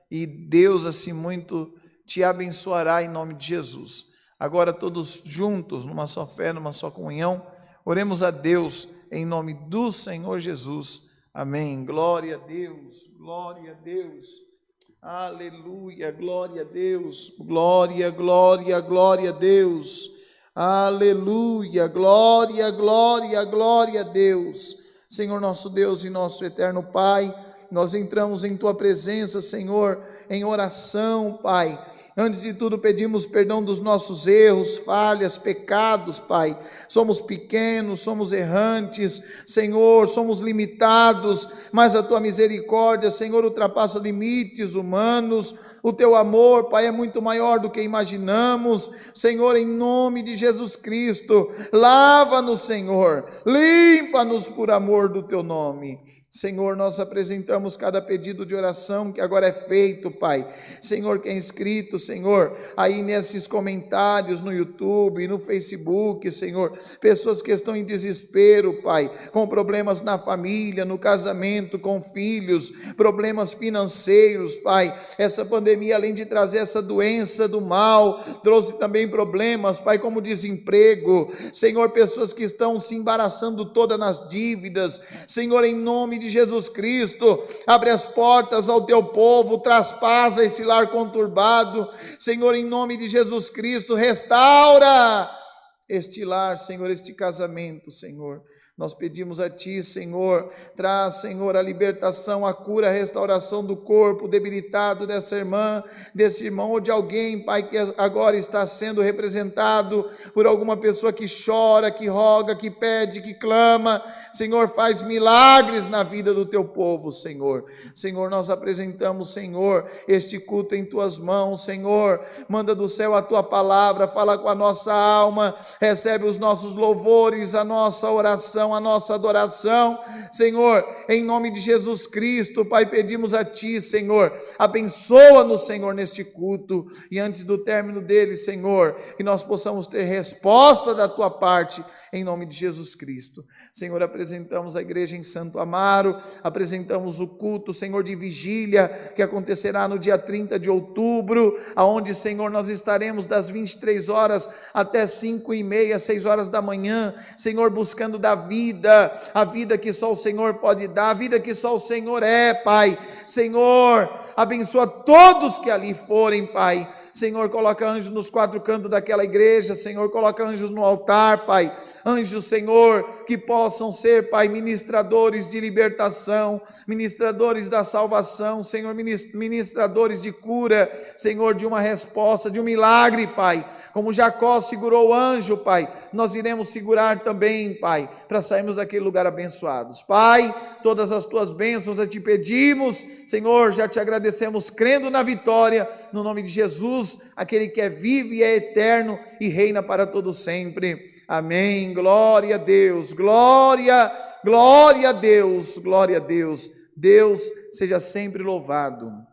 e Deus assim muito te abençoará em nome de Jesus. Agora todos juntos, numa só fé, numa só comunhão, oremos a Deus em nome do Senhor Jesus. Amém. Glória a Deus, glória a Deus. Aleluia, glória a Deus. Glória, glória, glória a Deus. Aleluia, glória, glória, glória a Deus. Senhor nosso Deus e nosso eterno Pai, nós entramos em Tua presença, Senhor, em oração, Pai. Antes de tudo pedimos perdão dos nossos erros, falhas, pecados, Pai. Somos pequenos, somos errantes, Senhor, somos limitados, mas a Tua misericórdia, Senhor, ultrapassa limites humanos. O Teu amor, Pai, é muito maior do que imaginamos. Senhor, em nome de Jesus Cristo, lava-nos, Senhor, limpa-nos por amor do Teu nome. Senhor, nós apresentamos cada pedido de oração que agora é feito, Pai. Senhor, que é inscrito, Senhor, aí nesses comentários no YouTube, no Facebook, Senhor, pessoas que estão em desespero, Pai, com problemas na família, no casamento, com filhos, problemas financeiros, Pai. Essa pandemia, além de trazer essa doença do mal, trouxe também problemas, Pai, como desemprego. Senhor, pessoas que estão se embaraçando todas nas dívidas. Senhor, em nome de Jesus Cristo, abre as portas ao Teu povo, traspassa esse lar conturbado. Senhor, em nome de Jesus Cristo, restaura este lar, Senhor, este casamento, Senhor. Nós pedimos a Ti, Senhor, traz, Senhor, a libertação, a cura, a restauração do corpo debilitado dessa irmã, desse irmão ou de alguém, Pai, que agora está sendo representado por alguma pessoa que chora, que roga, que pede, que clama. Senhor, faz milagres na vida do Teu povo, Senhor. Senhor, nós apresentamos, Senhor, este culto em Tuas mãos, Senhor. Manda do céu a Tua palavra, fala com a nossa alma, recebe os nossos louvores, a nossa oração, a nossa adoração, Senhor, em nome de Jesus Cristo, Pai, pedimos a Ti, Senhor, abençoa-nos, Senhor, neste culto, e antes do término dele, Senhor, que nós possamos ter resposta da Tua parte, em nome de Jesus Cristo. Senhor, apresentamos a igreja em Santo Amaro, apresentamos o culto, Senhor, de vigília, que acontecerá no dia 30 de outubro, aonde, Senhor, nós estaremos das 23 horas até 5h30, 6 horas da manhã, Senhor, buscando da vida, a vida que só o Senhor pode dar, a vida que só o Senhor é, Pai. Senhor, abençoa todos que ali forem, Pai. Senhor, coloca anjos nos 4 cantos daquela igreja, Senhor, coloca anjos no altar, Pai, anjos, Senhor, que possam ser, Pai, ministradores de libertação, ministradores da salvação, Senhor, ministradores de cura, Senhor, de uma resposta, de um milagre, Pai, como Jacó segurou o anjo, Pai, nós iremos segurar também, Pai, para sairmos daquele lugar abençoados. Pai, todas as Tuas bênçãos a Te pedimos, Senhor, já Te agradecemos, crendo na vitória, no nome de Jesus, aquele que é vivo e é eterno e reina para todo sempre. Amém. Glória a Deus, glória, glória a Deus, glória a Deus. Deus seja sempre louvado.